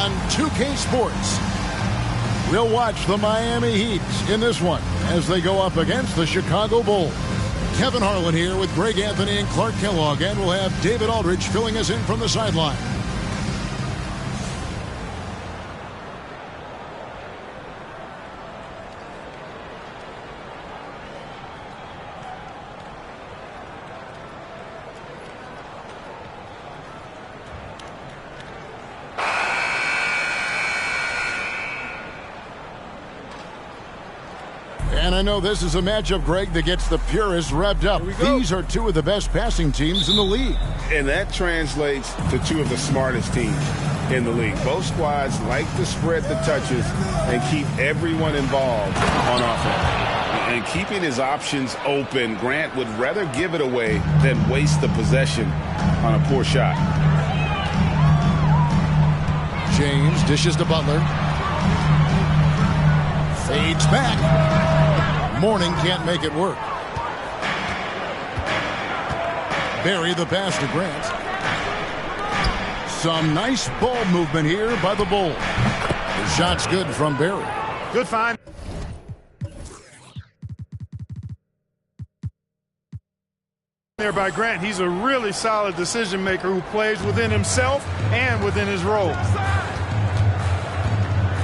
on 2K Sports. We'll watch the Miami Heat in this one as they go up against the Chicago Bulls. Kevin Harlan here with Greg Anthony and Clark Kellogg, and we'll have David Aldridge filling us in from the sideline. And I know this is a matchup, Greg, that gets the purists revved up. These are two of the best passing teams in the league. And that translates to two of the smartest teams in the league. Both squads like to spread the touches and keep everyone involved on offense. And keeping his options open, Grant would rather give it away than waste the possession on a poor shot. James dishes to Butler. Fades back. Mourning can't make it work. Barry the pass to Grant. Some nice ball movement here by the Bulls. The shot's good from Barry. Good find. There by Grant. He's a really solid decision maker who plays within himself and within his role.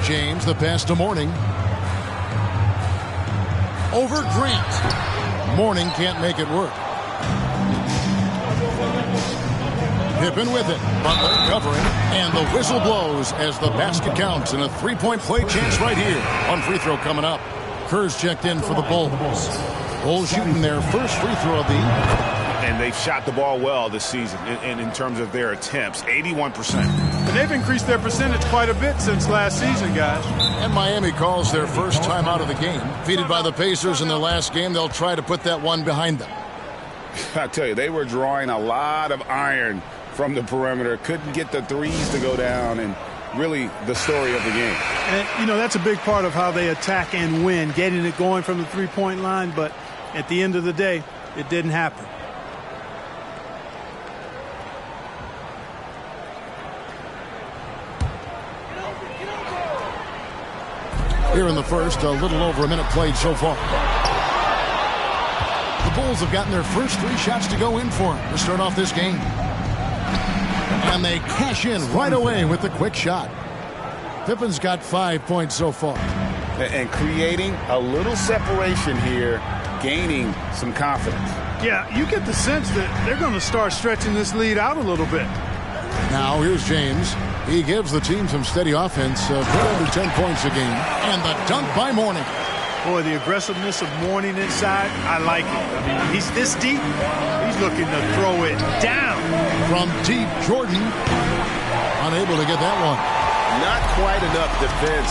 James the pass to Mourning. Over Grant. Mourning can't make it work. Pippen with it. Butler covering. And the whistle blows as the basket counts. And a three-point play chance right here. One free throw coming up. Kerr's checked in for the Bulls. Bulls shooting their first free throw of the evening. And they've shot the ball well this season in terms of their attempts, 81%. And they've increased their percentage quite a bit since last season, guys. And Miami calls their first time out of the game. Defeated by the Pacers in their last game, they'll try to put that one behind them. I tell you, they were drawing a lot of iron from the perimeter. Couldn't get the threes to go down, and really the story of the game. And, you know, that's a big part of how they attack and win, getting it going from the three-point line. But at the end of the day, it didn't happen. Here in the first, a little over a minute played so far. The Bulls have gotten their first three shots to go in for them to start off this game. And they cash in right away with the quick shot. Pippen's got 5 points so far. And creating a little separation here, gaining some confidence. Yeah, you get the sense that they're going to start stretching this lead out a little bit. Now here's James. He gives the team some steady offense, put under 10 points a game. And the dunk by Mourning. Boy, the aggressiveness of Mourning inside, I like it. I mean, when he's this deep, he's looking to throw it down. From deep, Jordan unable to get that one. Not quite enough defense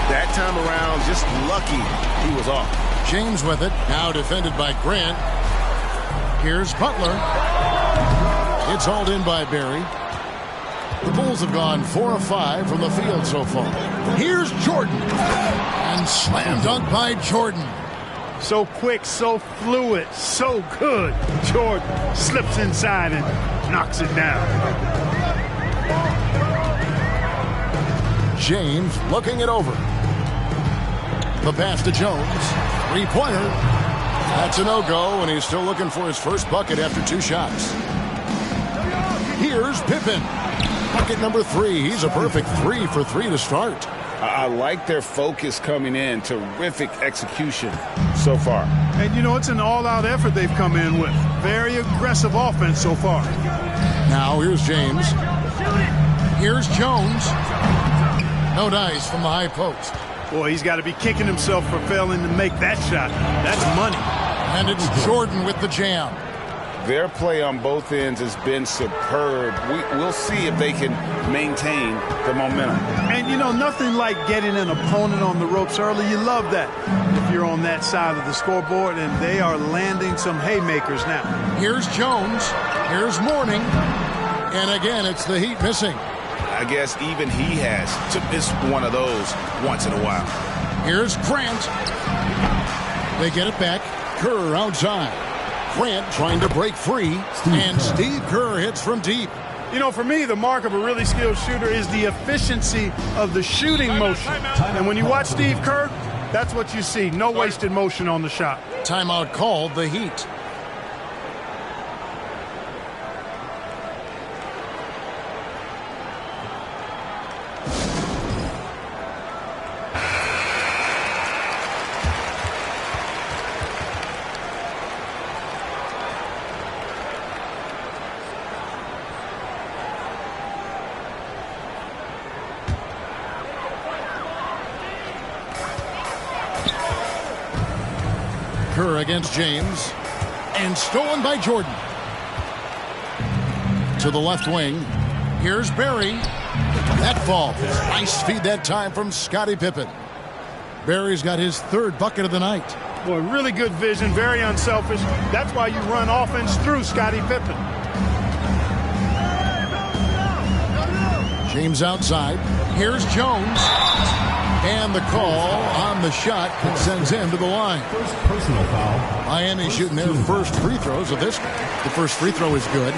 that time around. Just lucky he was off. James with it. Now defended by Grant. Here's Butler. It's hauled in by Barry. The Bulls have gone 4 of 5 from the field so far. Here's Jordan. And slam dunk by Jordan. So quick, so fluid, so good. Jordan slips inside and knocks it down. James looking it over. The pass to Jones. Three-pointer. That's a no-go, and he's still looking for his first bucket after 2 shots. Here's Pippen. Bucket number 3. He's a perfect 3 for 3 to start. I like their focus coming in. Terrific execution so far. And, you know, it's an all-out effort they've come in with. Very aggressive offense so far. Now here's James. Here's Jones. No dice from the high post. Boy, he's got to be kicking himself for failing to make that shot. That's money. And it's Jordan with the jam. Their play on both ends has been superb. We'll see if they can maintain the momentum. And, you know, nothing like getting an opponent on the ropes early. You love that if you're on that side of the scoreboard, and they are landing some haymakers now. Here's Jones. Here's Mourning. And again, it's the Heat missing. I guess even he has to miss one of those once in a while. Here's Grant. They get it back. Kerr outside. Grant trying to break free, and Steve Kerr hits from deep. You know, for me, the mark of a really skilled shooter is the efficiency of the shooting motion. And when you watch Steve Kerr, that's what you see. No wasted motion on the shot. Timeout called, the Heat. Kerr against James, and stolen by Jordan. To the left wing, here's Barry. That falls. Nice feed that time from Scottie Pippen. Barry's got his third bucket of the night. Boy, really good vision, very unselfish. That's why you run offense through Scottie Pippen. James outside. Here's Jones. And the call on the shot that sends him to the line. First personal foul. Miami shooting their first free throws of this game. The first free throw is good.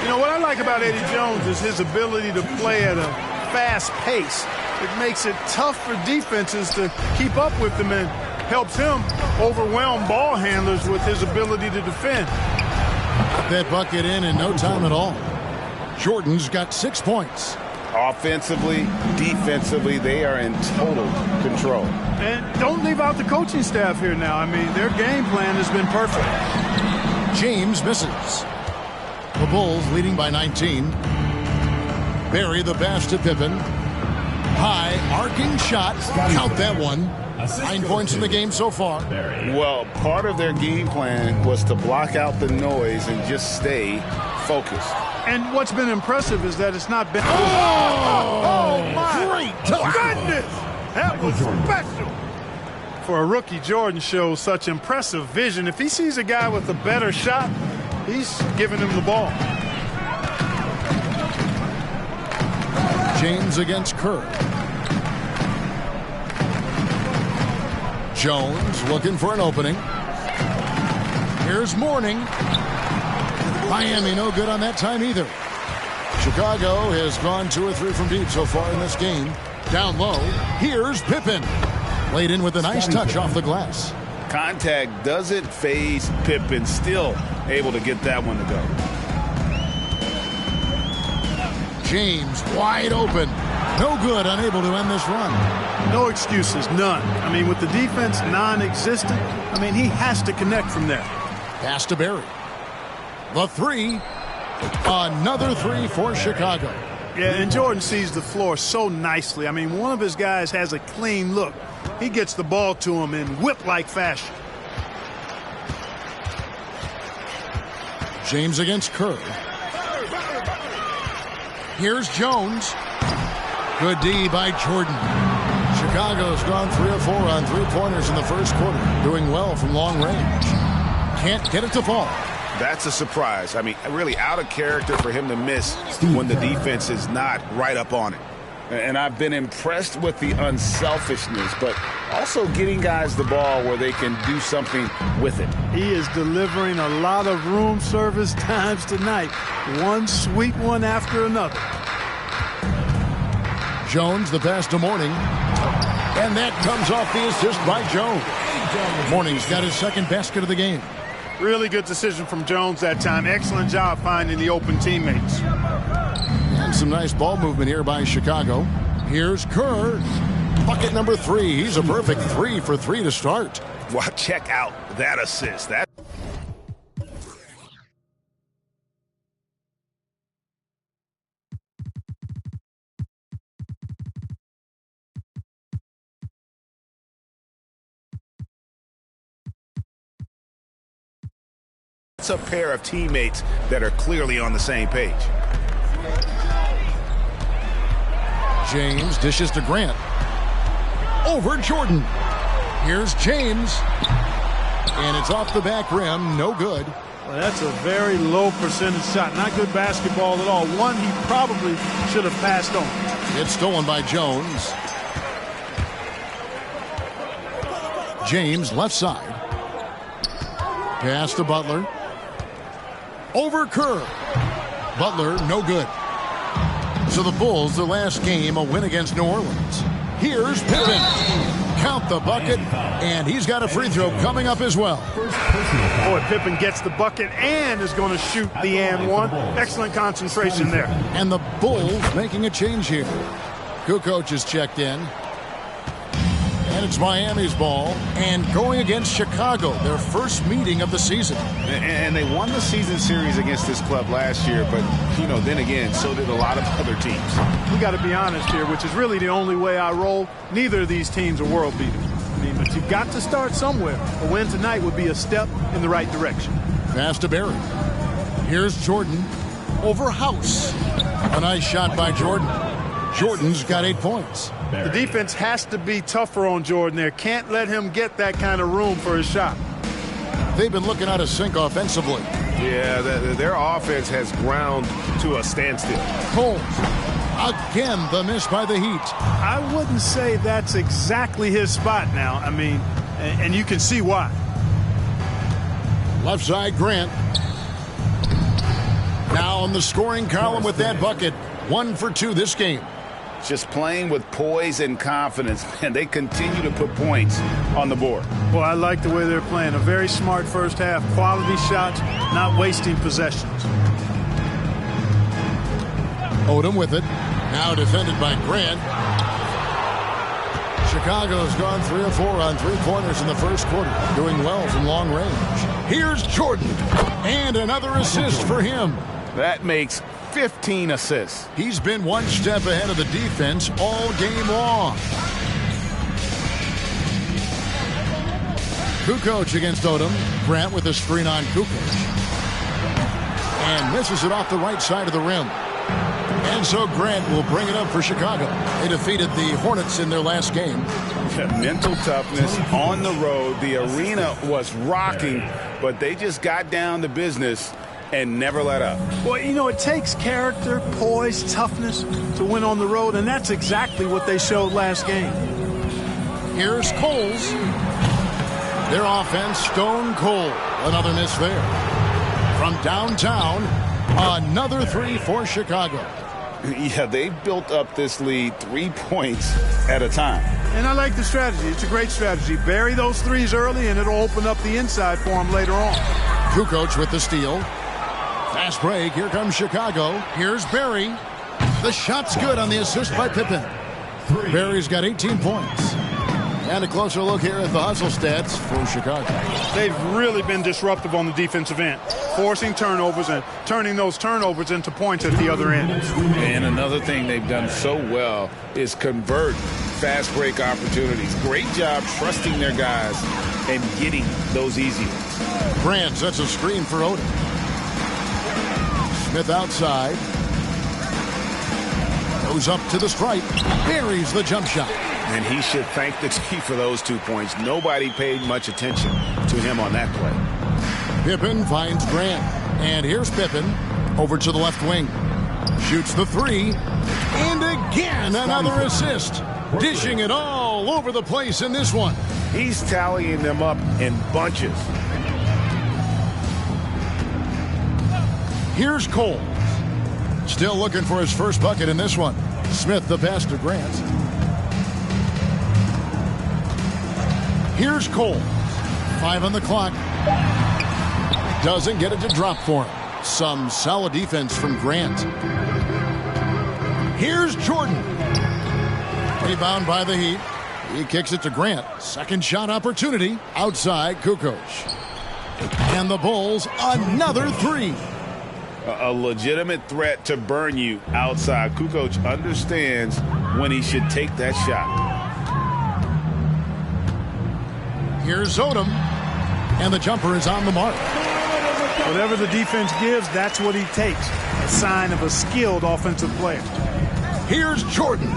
You know, what I like about Eddie Jones is his ability to play at a fast pace. It makes it tough for defenses to keep up with him and helps him overwhelm ball handlers with his ability to defend. That bucket in no time at all. Jordan's got 6 points. Offensively, defensively, they are in total control. And don't leave out the coaching staff here now. I mean, their game plan has been perfect. James misses. The Bulls leading by 19. Barry the pass to Pippen. High, arcing shot. Count that one. 9 points in the game so far. Well, part of their game plan was to block out the noise and just stay focused. And what's been impressive is that it's not been... Oh, my great goodness! That was special. For a rookie, Jordan shows such impressive vision. If he sees a guy with a better shot, he's giving him the ball. James against Kerr. Jones looking for an opening. Here's Mourning. Miami no good on that time either. Chicago has gone 2 or 3 from deep so far in this game. Down low, here's Pippen. Laid in with a nice touch off the glass. Contact doesn't phase Pippen. Still able to get that one to go. James wide open. No good, unable to end this run. No excuses, none. I mean, with the defense non-existent, I mean, he has to connect from there. Pass to Barry. The three. Another three for Chicago. Yeah, and Jordan sees the floor so nicely. I mean, one of his guys has a clean look. He gets the ball to him in whip-like fashion. James against Kerr. Here's Jones. Good D by Jordan. Chicago's gone 3 of 4 on 3-pointers in the first quarter. Doing well from long range. Can't get it to fall. That's a surprise. I mean, really out of character for him to miss when the defense is not right up on it. And I've been impressed with the unselfishness, but also getting guys the ball where they can do something with it. He is delivering a lot of room service times tonight. One sweet one after another. Jones, the pass to Mourning. And that comes off the assist by Jones. Mourning's got his second basket of the game. Really good decision from Jones that time. Excellent job finding the open teammates. And some nice ball movement here by Chicago. Here's Kerr. Bucket number 3. He's a perfect 3 for 3 to start. Wow, check out that assist. It's a pair of teammates that are clearly on the same page. James dishes to Grant. Over Jordan. Here's James. And it's off the back rim. No good. Well, that's a very low percentage shot. Not good basketball at all. One he probably should have passed on. It's stolen by Jones. James left side. Pass to Butler. Over Kerr. Butler, no good. So the Bulls, their last game, a win against New Orleans. Here's Pippen. Count the bucket, and he's got a free throw coming up as well. Boy, Pippen gets the bucket and is going to shoot the and one. Excellent concentration there. And the Bulls making a change here. Kukoc is checked in. And it's Miami's ball, and going against Chicago, their first meeting of the season. And they won the season series against this club last year, but, then again, so did a lot of other teams. We got to be honest here, which is really the only way I roll. Neither of these teams are world beaters. But you've got to start somewhere. A win tonight would be a step in the right direction. Pass to Barry. Here's Jordan over House. A nice shot by Jordan. Jordan's got 8 points. The defense has to be tougher on Jordan there. Can't let him get that kind of room for his shot. They've been looking out of sync offensively. Yeah, their offense has ground to a standstill. Coles. Again, the miss by the Heat. I wouldn't say that's exactly his spot now. And you can see why. Left side, Grant. Now on the scoring column with that bucket. 1 for 2 this game. Just playing with poise and confidence, and they continue to put points on the board. Well, I like the way they're playing. A very smart first half. Quality shots, not wasting possessions. Odom with it. Now defended by Grant. Chicago's gone 3 of 4 on 3-pointers in the first quarter. Doing well from long range. Here's Jordan. And another assist for him. That makes 15 assists. He's been one step ahead of the defense all game long. Kukoc against Odom. Grant with a screen on Kukoc. And misses it off the right side of the rim. And so Grant will bring it up for Chicago. They defeated the Hornets in their last game. Mental toughness on the road. The arena was rocking, but they just got down to business and never let up. Well, it takes character, poise, toughness to win on the road, and that's exactly what they showed last game. Here's Coles. Their offense, stone cold. Another miss there. From downtown, another 3 for Chicago. Yeah, they built up this lead 3 points at a time. And I like the strategy. It's a great strategy. Bury those threes early, and it'll open up the inside for them later on. Kukoc with the steal. Fast break. Here comes Chicago. Here's Barry. The shot's good on the assist by Pippen. Barry's got 18 points. And a closer look here at the hustle stats for Chicago. They've really been disruptive on the defensive end, forcing turnovers and turning those turnovers into points at the other end. And another thing they've done so well is convert fast break opportunities. Great job trusting their guys and getting those easy ones. Grant sets a screen for Odom. Smith outside. Goes up to the stripe. Buries the jump shot. And he should thank the team for those 2 points. Nobody paid much attention to him on that play. Pippen finds Grant. And here's Pippen over to the left wing. Shoots the 3. And again, another assist. Dishing it all over the place in this one. He's tallying them up in bunches. Here's Cole. Still looking for his first bucket in this one. Smith the pass to Grant. Here's Cole. 5 on the clock. Doesn't get it to drop for him. Some solid defense from Grant. Here's Jordan. Rebound by the Heat. He kicks it to Grant. Second shot opportunity. Outside Kukoc. And the Bulls another 3. A legitimate threat to burn you outside. Kukoc understands when he should take that shot. Here's Odom. And the jumper is on the mark. Whatever the defense gives, that's what he takes. A sign of a skilled offensive player. Here's Jordan.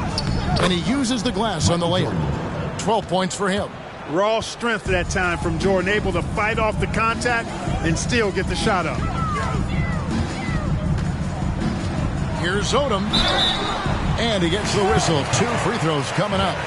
And he uses the glass on the layup. 12 points for him. Raw strength that time from Jordan. Able to fight off the contact and still get the shot up. Here's Odom. And he gets the whistle. 2 free throws coming up.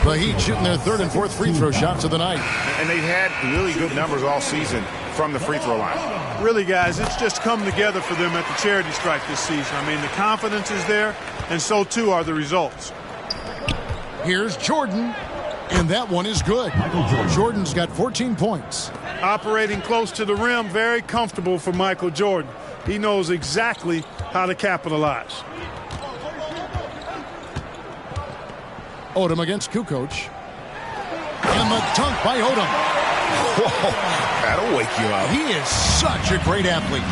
The Heat shooting their 3rd and 4th free throw shots of the night. And they've had really good numbers all season from the free throw line. Really, guys, it's just come together for them at the charity stripe this season. I mean, the confidence is there, and so too are the results. Here's Jordan, and that one is good. Jordan's got 14 points. Operating close to the rim, very comfortable for Michael Jordan. He knows exactly how to capitalize. Odom against Kukoc. And the dunk by Odom. Whoa, that'll wake you up. He is such a great athlete.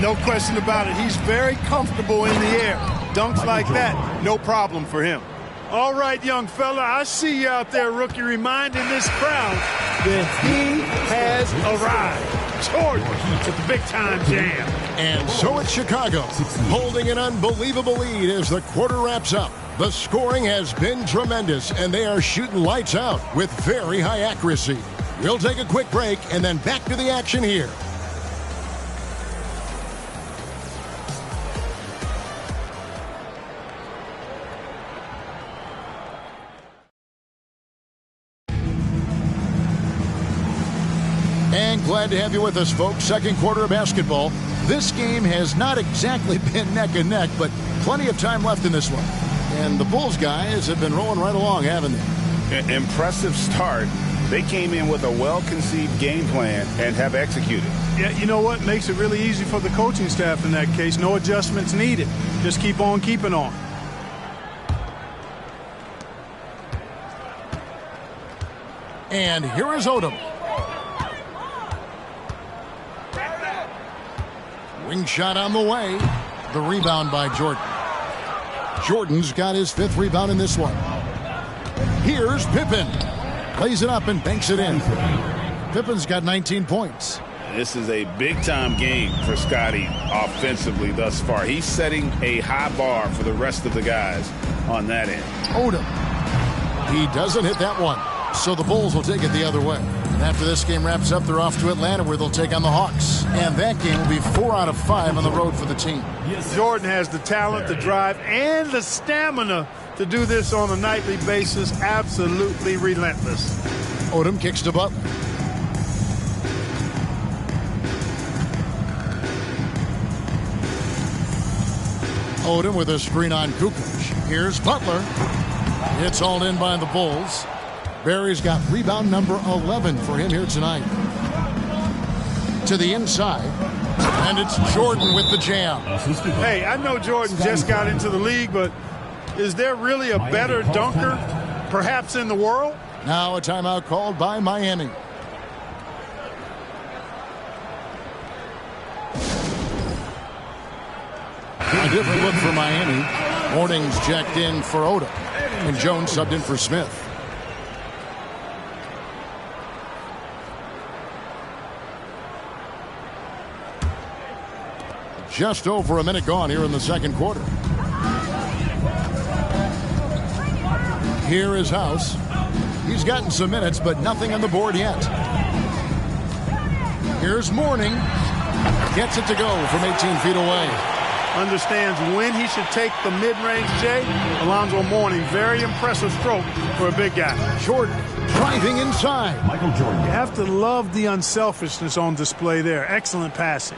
No question about it. He's very comfortable in the air. Dunks like that, no problem for him. All right, young fella, I see you out there, rookie, reminding this crowd that he has arrived. Jordan with the big-time jam. And so it's Chicago, holding an unbelievable lead as the quarter wraps up. The scoring has been tremendous, and they are shooting lights out with very high accuracy. We'll take a quick break and then back to the action here. And glad to have you with us, folks. Second quarter of basketball. This game has not exactly been neck and neck, but plenty of time left in this one. And the Bulls guys have been rolling right along, haven't they? Impressive start. They came in with a well-conceived game plan and have executed. Yeah, you know what? Makes it really easy for the coaching staff in that case. No adjustments needed. Just keep on keeping on. And here is Odom. Wing shot on the way. The rebound by Jordan. Jordan's got his 5th rebound in this one. Here's Pippen. Plays it up and banks it in. Pippen's got 19 points. This is a big-time game for Scotty offensively thus far. He's setting a high bar for the rest of the guys on that end. Odom. He doesn't hit that one. So the Bulls will take it the other way. And after this game wraps up, they're off to Atlanta where they'll take on the Hawks. And that game will be 4 out of 5 on the road for the team. Jordan has the talent, the drive, and the stamina to do this on a nightly basis. Absolutely relentless. Odom kicks to Butler. Odom with a screen on Kukoc. Here's Butler. It's hauled in by the Bulls. Barry's got rebound number 11 for him here tonight. To the inside. And it's Jordan with the jam. Hey, I know Jordan just got into the league, but is there really a better dunker, perhaps, in the world? Now a timeout called by Miami. A different look for Miami. Morning's checked in for Odom. And Jones subbed in for Smith. Just over a minute gone here in the second quarter. Here is House. He's gotten some minutes, but nothing on the board yet. Here's Morning. Gets it to go from 18 feet away. Understands when he should take the mid-range, Jay. Alonzo Mourning, very impressive stroke for a big guy. Jordan driving inside. Michael Jordan. You have to love the unselfishness on display there. Excellent passing.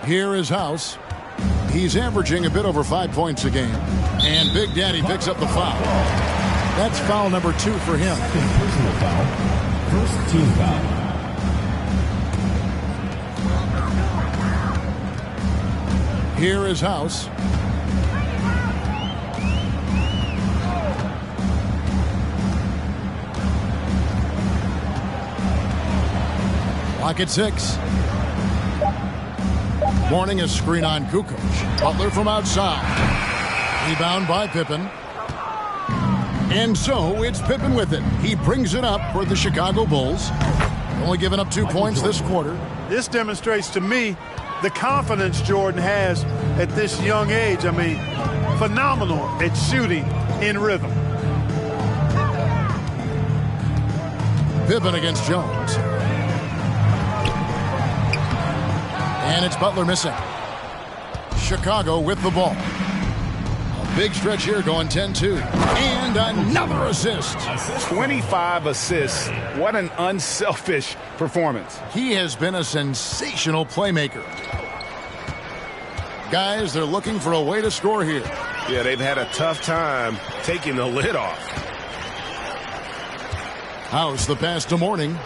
Here is House. He's averaging a bit over 5 points a game. And Big Daddy picks up the foul. That's foul number 2 for him. Personal foul. First team foul. Here is House. Lock at 6. Morning a screen on Kukoc. Butler from outside. Rebound by Pippen. And so it's Pippen with it. He brings it up for the Chicago Bulls. Only giving up 2 points this quarter. This demonstrates to me the confidence Jordan has at this young age. I mean, phenomenal at shooting in rhythm. Pippen against Jones. And it's Butler missing. Chicago with the ball. A Big stretch here going 10-2. And another assist. 25 assists. What an unselfish performance. He has been a sensational playmaker. Guys, they're looking for a way to score here. Yeah, they've had a tough time taking the lid off. House the pass to Mourning.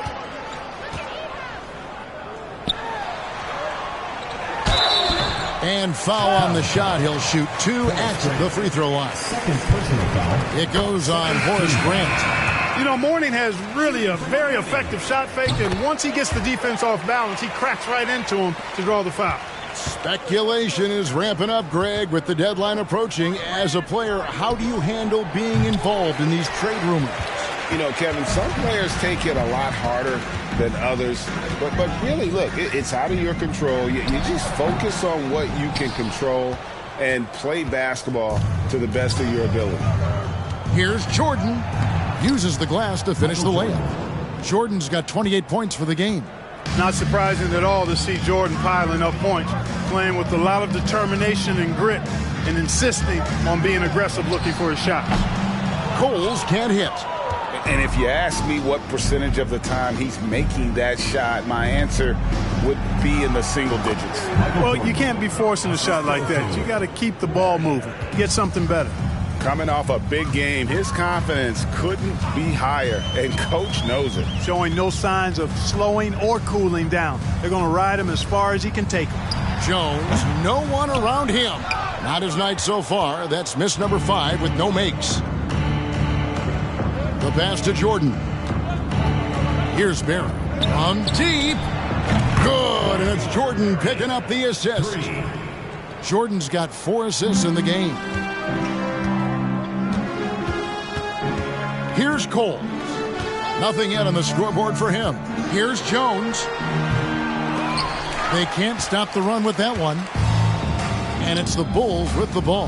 And foul on the shot. He'll shoot 2 at the free throw line. Second personal foul. It goes on Horace Grant. You know, Mourning has really a very effective shot fake, and once he gets the defense off balance, he cracks right into him to draw the foul. Speculation is ramping up, Greg, with the deadline approaching. As a player, how do you handle being involved in these trade rumors? You know, Kevin, some players take it a lot harder than others. But really, look, it's out of your control. You just focus on what you can control and play basketball to the best of your ability. Here's Jordan. Uses the glass to finish the layup. Jordan's got 28 points for the game. Not surprising at all to see Jordan piling up points, playing with a lot of determination and grit, and insisting on being aggressive looking for his shot. Coles can't hit. And if you ask me what percentage of the time he's making that shot, my answer would be in the single digits. Well, you can't be forcing a shot like that. You got to keep the ball moving, get something better. Coming off a big game, his confidence couldn't be higher, and Coach knows it. Showing no signs of slowing or cooling down. They're going to ride him as far as he can take him. Jones, no one around him. Not his night so far. That's miss number 5 with no makes. The pass to Jordan. Here's Barry. On deep. Good, and it's Jordan picking up the assist. Jordan's got 4 assists in the game. Here's Coles. Nothing yet on the scoreboard for him. Here's Jones. They can't stop the run with that one. And it's the Bulls with the ball.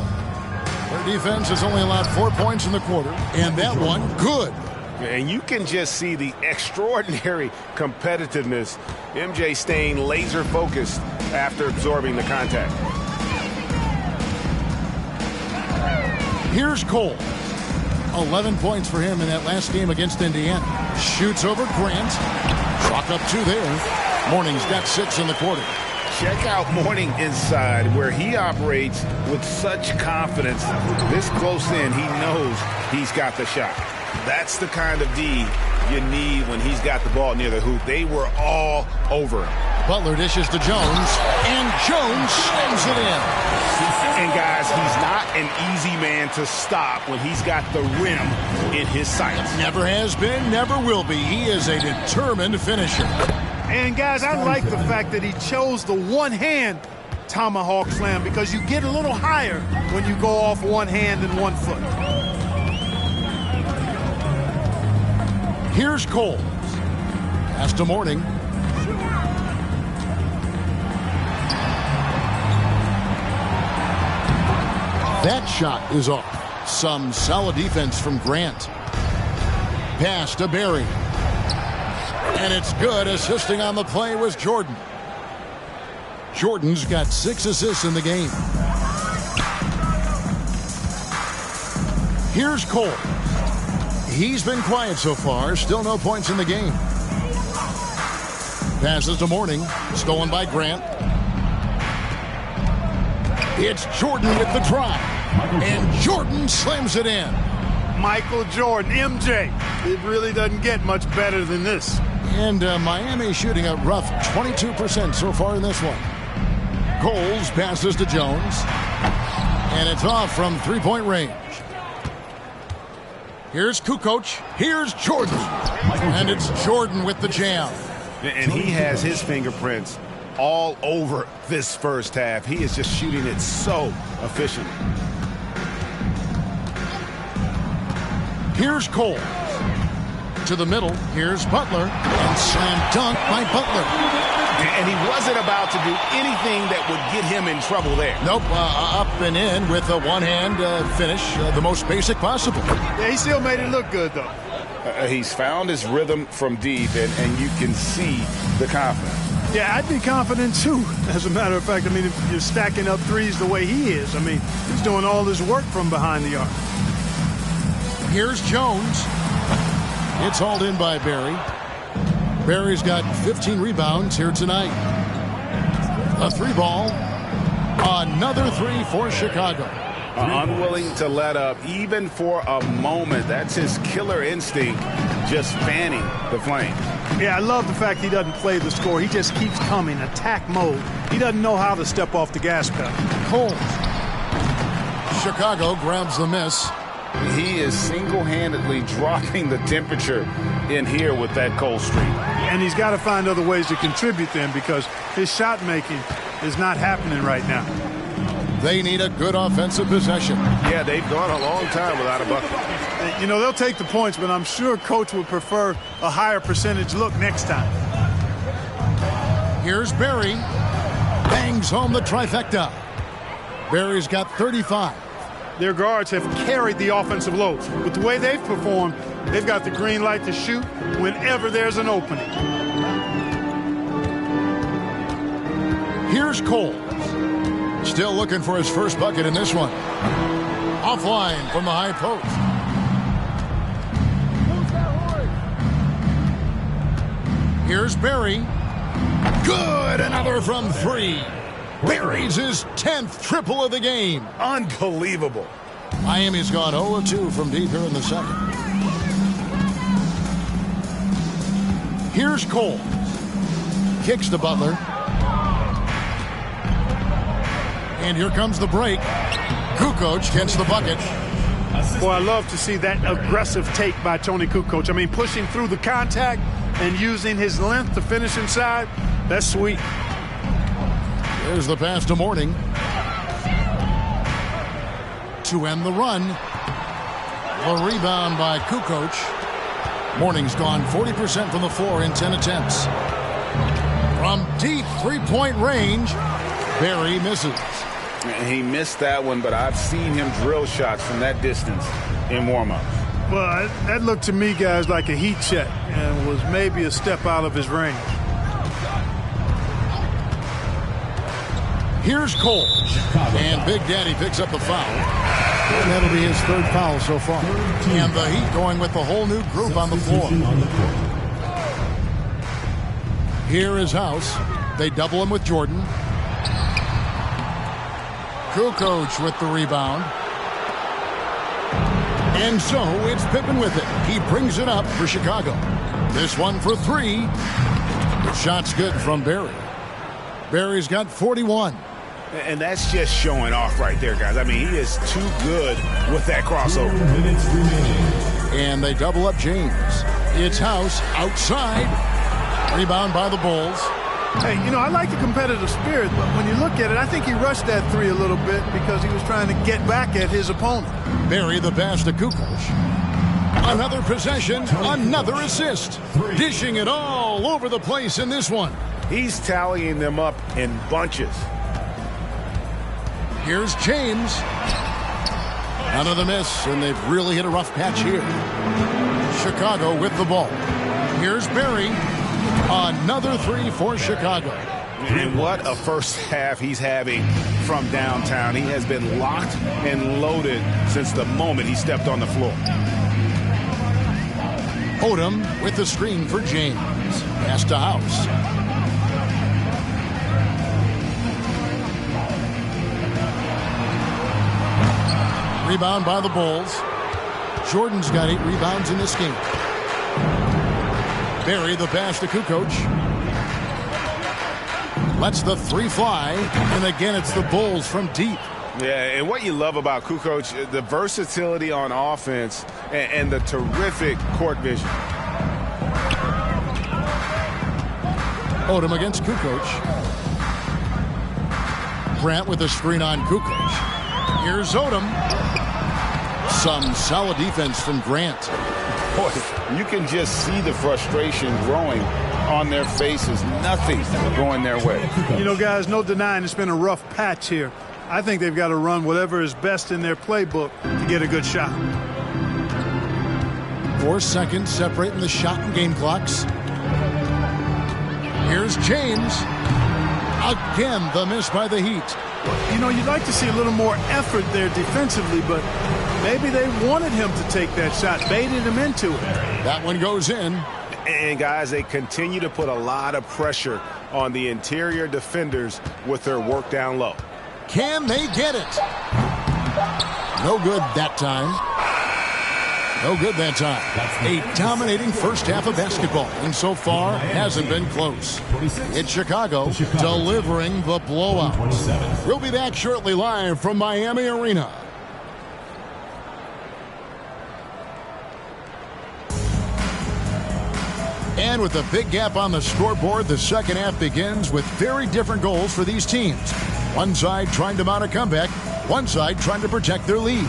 Their defense has only allowed 4 points in the quarter. And that one, good. And you can just see the extraordinary competitiveness. MJ staying laser focused after absorbing the contact. Here's Cole. 11 points for him in that last game against Indiana. Shoots over Grant. Chalk up 2 there. Mourning's got 6 in the quarter. Check out Mourning inside, where he operates with such confidence. This close in, he knows he's got the shot. That's the kind of D you need when he's got the ball near the hoop. They were all over him. Butler dishes to Jones, and Jones slams it in. And guys, he's not an easy man to stop when he's got the rim in his sights. Never has been, never will be. He is a determined finisher. And guys, I like the fact that he chose the one-hand tomahawk slam, because you get a little higher when you go off one hand and 1 foot. Here's Coles. Pass to Mourning. That shot is off. Some solid defense from Grant. Pass to Barry. And it's good. Assisting on the play was Jordan. Jordan's got 6 assists in the game. Here's Cole. He's been quiet so far. Still no points in the game. Passes to Mourning. Stolen by Grant. It's Jordan with the try. And Jordan slams it in. Michael Jordan, MJ. It really doesn't get much better than this. And Miami shooting a rough 22% so far in this one. Coles passes to Jones. And it's off from 3-point range. Here's Kukoc. Here's Jordan. And it's Jordan with the jam. And he has his fingerprints all over this first half. He is just shooting it so efficiently. Here's Cole. To the middle. Here's Butler. And slam dunk by Butler. And he wasn't about to do anything that would get him in trouble there. Nope. Up and in with a one-hand finish. The most basic possible. Yeah, he still made it look good, though. He's found his rhythm from deep, and you can see the confidence. Yeah, I'd be confident too. As a matter of fact, I mean, if you're stacking up threes the way he is, I mean, he's doing all this work from behind the arc. Here's Jones. It's hauled in by Barry. Barry's got 15 rebounds here tonight. A 3-ball. Another 3 for Chicago. Unwilling to let up even for a moment. That's his killer instinct, just fanning the flame. Yeah, I love the fact he doesn't play the score. He just keeps coming, attack mode. He doesn't know how to step off the gas pedal. Cole. Chicago grabs the miss. He is single-handedly dropping the temperature in here with that cold streak. And he's got to find other ways to contribute then, because his shot making is not happening right now. They need a good offensive possession. Yeah, they've gone a long time without a bucket. You know, they'll take the points, but I'm sure coach would prefer a higher percentage look next time. Here's Barry. Bangs home the trifecta. Barry's got 35. Their guards have carried the offensive load. With the way they've performed, they've got the green light to shoot whenever there's an opening. Here's Cole. Still looking for his first bucket in this one. Offline from the high post. Here's Barry. Good, another from 3. Barry's his 10th triple of the game. Unbelievable. Miami's gone 0-2 from deep here in the second. Here's Cole. Kicks to Butler. And here comes the break. Kukoc gets the bucket. Boy, I love to see that aggressive take by Tony Kukoc. I mean, pushing through the contact and using his length to finish inside. That's sweet. There's the pass to Morning. To end the run. A rebound by Kukoc. Morning's gone 40% from the floor in 10 attempts. From deep three-point range, Barry misses. He missed that one, but I've seen him drill shots from that distance in warm-ups. Well, that looked to me, guys, like a heat check and was maybe a step out of his range. Here's Cole. And Big Daddy picks up the foul. And that'll be his 3rd foul so far. And the Heat going with the whole new group on the floor. Here is House. They double him with Jordan. Kukoc with the rebound. And so it's Pippen with it. He brings it up for Chicago. This one for 3. The shot's good from Barry. Barry's got 41. And that's just showing off right there, guys. I mean, he is too good with that crossover. And they double up James. It's House outside. Rebound by the Bulls. Hey, you know, I like the competitive spirit, but when you look at it, I think he rushed that 3 a little bit because he was trying to get back at his opponent. Barry the pass to Kukoc. Another possession, another assist. Dishing it all over the place in this one. He's tallying them up in bunches. Here's James. Another miss, and they've really hit a rough patch here. Chicago with the ball. Here's Barry. Another 3 for Chicago. And what a first half he's having from downtown. He has been locked and loaded since the moment he stepped on the floor. Odom with the screen for James. Pass to House. Rebound by the Bulls. Jordan's got 8 rebounds in this game. Barry the pass to Kukoc. Lets the 3 fly. And again, it's the Bulls from deep. Yeah, and what you love about Kukoc, the versatility on offense and the terrific court vision. Odom against Kukoc. Grant with a screen on Kukoc. Here's Odom. Some solid defense from Grant. Boy, you can just see the frustration growing on their faces. Nothing going their way. You know, guys, no denying it's been a rough patch here. I think they've got to run whatever is best in their playbook to get a good shot. 4 seconds separating the shot and game clocks. Here's James. Again, the miss by the Heat. You know, you'd like to see a little more effort there defensively, but maybe they wanted him to take that shot, baited him into it. That one goes in. And, guys, they continue to put a lot of pressure on the interior defenders with their work down low. Can they get it? No good that time. No good that time. A dominating first half of basketball, and so far hasn't been close. It's Chicago delivering the blowout. We'll be back shortly live from Miami Arena. And with a big gap on the scoreboard, the second half begins with very different goals for these teams. One side trying to mount a comeback, one side trying to protect their lead.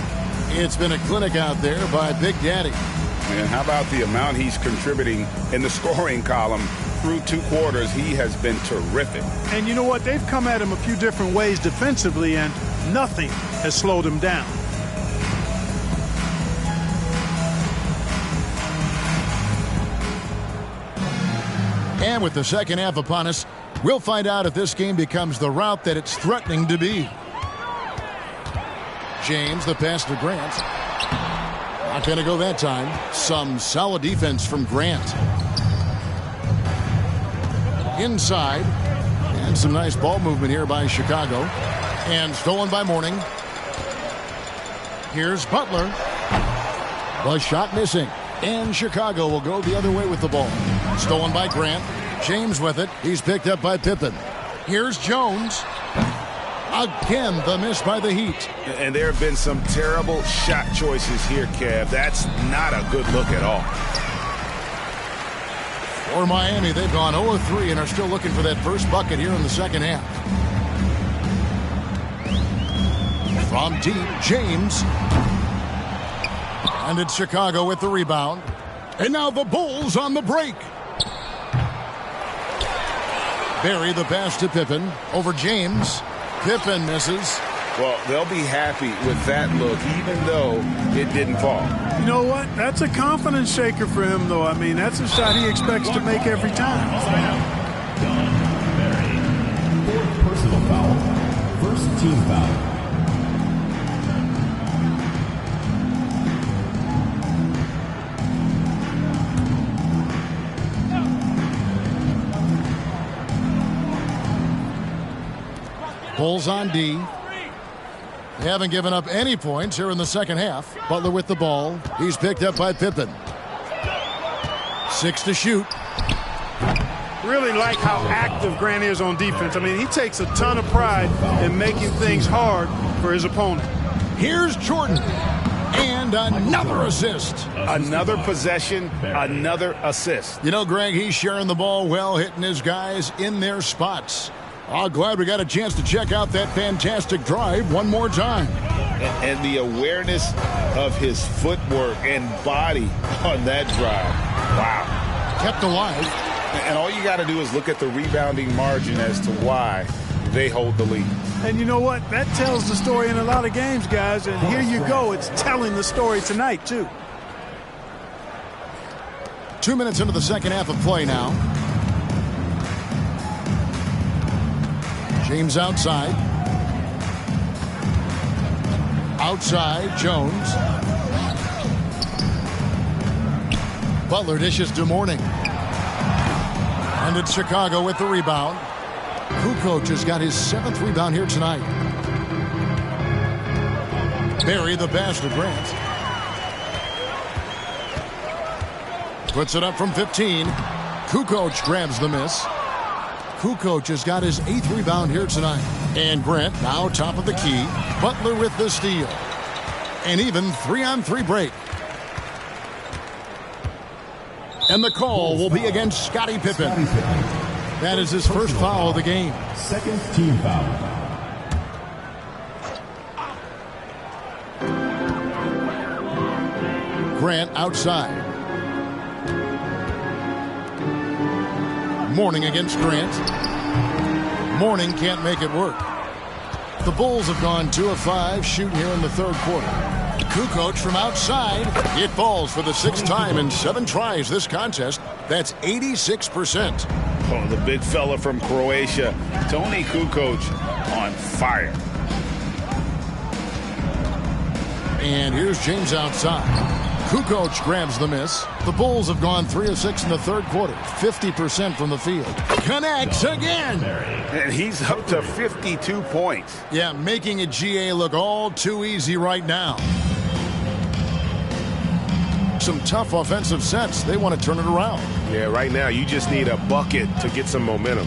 It's been a clinic out there by Big Daddy. And how about the amount he's contributing in the scoring column through 2 quarters? He has been terrific. And you know what? They've come at him a few different ways defensively, and nothing has slowed him down. And with the second half upon us, we'll find out if this game becomes the route that it's threatening to be. James, the pass to Grant. Not going to go that time. Some solid defense from Grant. Inside. And some nice ball movement here by Chicago. And stolen by Mourning. Here's Butler. The shot missing. And Chicago will go the other way with the ball. Stolen by Grant. James with it. He's picked up by Pippen. Here's Jones. Again, the miss by the Heat. And there have been some terrible shot choices here, Kev. That's not a good look at all. For Miami, they've gone 0-3 and are still looking for that first bucket here in the second half. From deep, James. And it's Chicago with the rebound. And now the Bulls on the break. Barry, the pass to Pippen. Over James. Pippen misses. Well, they'll be happy with that look, even though it didn't fall. You know what? That's a confidence shaker for him, though. I mean, that's a shot he expects to make every time. Fourth personal foul. First team foul. Bulls on D. They haven't given up any points here in the second half. Butler with the ball. He's picked up by Pippen. 6 to shoot. Really like how active Grant is on defense. I mean, he takes a ton of pride in making things hard for his opponent. Here's Jordan. And another assist. Another possession, another assist. You know, Greg, he's sharing the ball well, hitting his guys in their spots. Oh, glad we got a chance to check out that fantastic drive one more time. And the awareness of his footwork and body on that drive. Wow. Kept alive. And all you got to do is look at the rebounding margin as to why they hold the lead. And you know what? That tells the story in a lot of games, guys. And here you go. It's telling the story tonight, too. 2 minutes into the second half of play now. James outside. Outside, Jones. Butler dishes to Mourning. And it's Chicago with the rebound. Kukoc has got his 7th rebound here tonight. Barry, the pass to Grant. Puts it up from 15. Kukoc grabs the miss. Kukoc has got his 8th rebound here tonight. And Grant now top of the key. Butler with the steal. An even 3-on-3 break. And the call will be against Scottie Pippen. That is his first foul of the game. Second team foul. Grant outside. Mourning against Grant. Mourning can't make it work. The Bulls have gone 2 of 5 shooting here in the third quarter. Kukoc from outside. It falls for the 6th time in 7 tries this contest. That's 86%. Oh, the big fella from Croatia, Toni Kukoc, on fire. And here's James outside. Kukoc grabs the miss. The Bulls have gone 3 of 6 in the third quarter, 50% from the field. Connects again. And he's up to 52 points. Yeah, making a GA look all too easy right now. Some tough offensive sets. They want to turn it around. Yeah, right now you just need a bucket to get some momentum.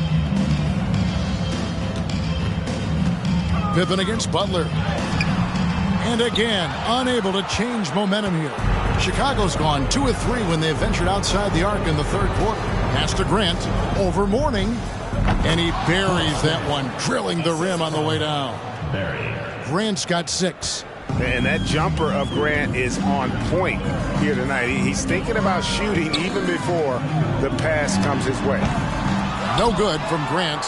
Pippen against Butler. And again, unable to change momentum here. Chicago's gone 2 of 3 when they ventured outside the arc in the third quarter. Pass to Grant over Mourning. And he buries that one, drilling the rim on the way down. Grant's got 6. And that jumper of Grant is on point here tonight. He's thinking about shooting even before the pass comes his way. No good from Grant.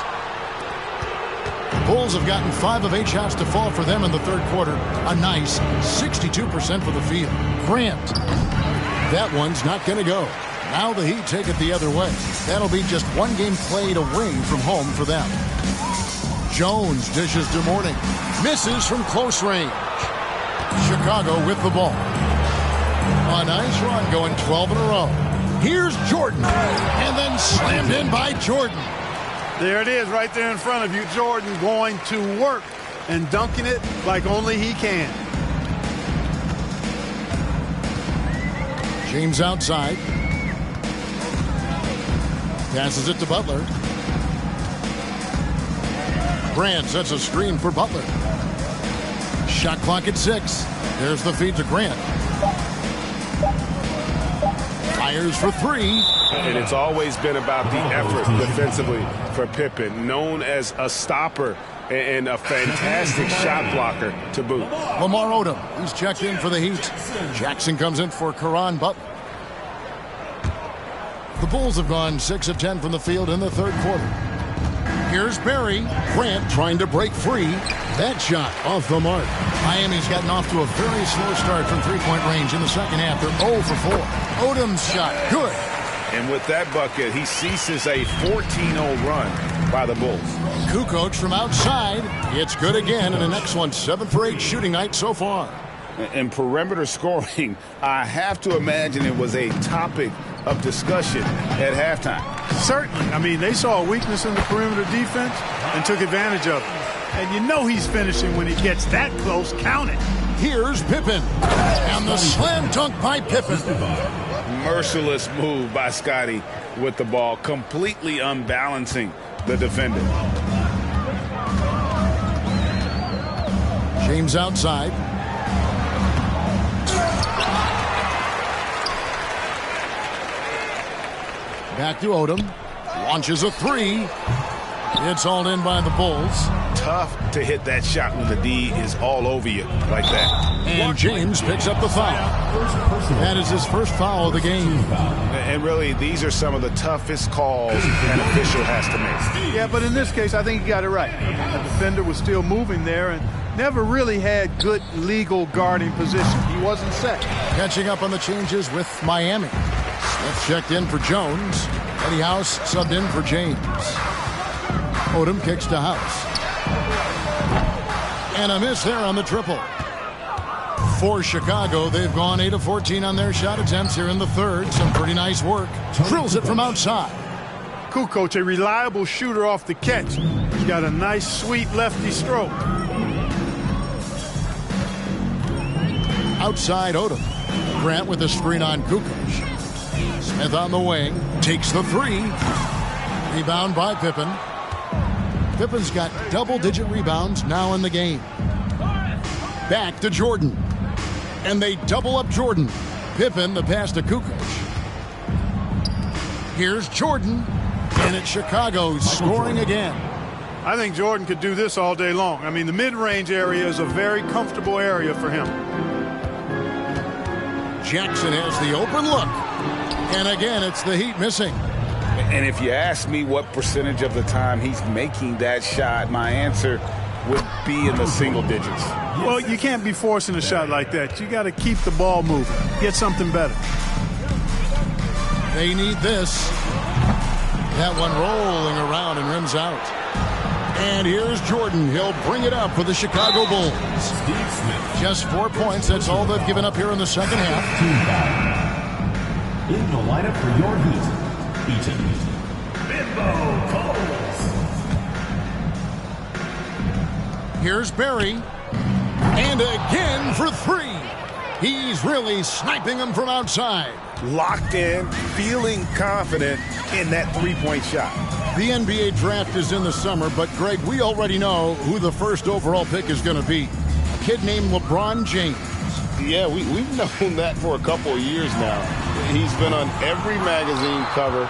The Bulls have gotten 5 of 8 shots to fall for them in the third quarter. A nice 62% for the field. Grant. That one's not going to go. Now the Heat take it the other way. That'll be just 1 game played away from home for them. Jones dishes to Mourning. Misses from close range. Chicago with the ball. A nice run going 12 in a row. Here's Jordan. And then slammed in by Jordan. There it is right there in front of you. Jordan going to work and dunking it like only he can. James outside. Passes it to Butler. Grant sets a screen for Butler. Shot clock at 6. There's the feed to Grant. Fires for 3. And it's always been about the effort defensively for Pippen, known as a stopper and a fantastic shot blocker to boot. Lamar Odom, he's checked in for the Heat. Jackson comes in for Caron Butler. The Bulls have gone 6 of 10 from the field in the third quarter. Here's Barry. Grant trying to break free. That shot off the mark. Miami's gotten off to a very slow start from three-point range in the second half. They're 0 for 4. Odom's shot, good. And with that bucket, he ceases a 14-0 run by the Bulls. Kukoc from outside. It's good again, and the next one 7 for 8 shooting night so far. In perimeter scoring, I have to imagine it was a topic of discussion at halftime. Certainly. I mean, they saw a weakness in the perimeter defense and took advantage of it. And you know he's finishing when he gets that close. Count it. Here's Pippen. And the slam dunk by Pippen. Merciless move by Scotty with the ball, completely unbalancing the defender. James outside. Back to Odom. Launches a 3. It's all in by the Bulls. Tough to hit that shot when the D is all over you like that. And James picks up the foul. That is his first foul of the game. And really, these are some of the toughest calls an official has to make. Yeah, but in this case, I think he got it right. The defender was still moving there and never really had good legal guarding position. He wasn't set. Catching up on the changes with Miami. Smith checked in for Jones. Eddie House subbed in for James. Odom kicks to House. And a miss there on the triple. For Chicago, they've gone 8 of 14 on their shot attempts here in the third. Some pretty nice work. Drills it from outside. Kukoc, a reliable shooter off the catch. He's got a nice, sweet lefty stroke. Outside Odom. Grant with a screen on Kukoc. Smith on the wing. Takes the 3. Rebound by Pippen. Pippen's got double-digit rebounds now in the game. Back to Jordan. And they double up Jordan. Pippen, the pass to Kukoc. Here's Jordan. And it's Chicago scoring again. I think Jordan could do this all day long. I mean, the mid-range area is a very comfortable area for him. Jackson has the open look. And again, it's the Heat missing. And if you ask me what percentage of the time he's making that shot, my answer would be in the single digits. Well, you can't be forcing a shot like that. You got to keep the ball moving. Get something better. They need this. That one rolling around and rims out. And here's Jordan. He'll bring it up for the Chicago Bulls. Steve Smith. Just 4 points. That's all they've given up here in the second half. Team foul. In the lineup for your Heat, Eaton. Bimbo Coles. Here's Barry. And again for 3. He's really sniping them from outside. Locked in, feeling confident in that three-point shot. The NBA draft is in the summer, but Greg, we already know who the first overall pick is going to be. A kid named LeBron James. Yeah, we've known that for a couple of years now. He's been on every magazine cover.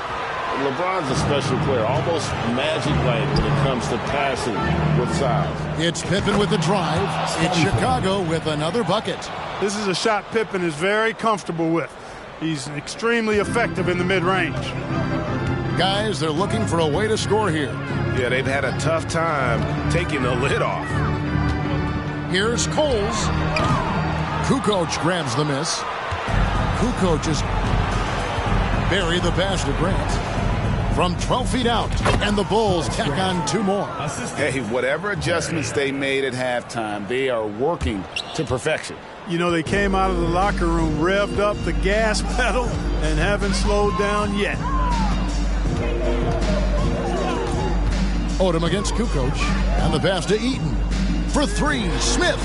LeBron's a special player, almost magic-like when it comes to passing with size. It's Pippen with the drive. It's Chicago with another bucket. This is a shot Pippen is very comfortable with. He's extremely effective in the mid-range. Guys, they're looking for a way to score here. Yeah, they've had a tough time taking the lid off. Here's Coles. Kukoc grabs the miss. Kukoc is Barry the pass to Grant. From 12 feet out, and the Bulls tack on 2 more. Hey, whatever adjustments they made at halftime, they are working to perfection. You know, they came out of the locker room, revved up the gas pedal, and haven't slowed down yet. Odom against Kukoc, and the pass to Eaton. For 3, Smith.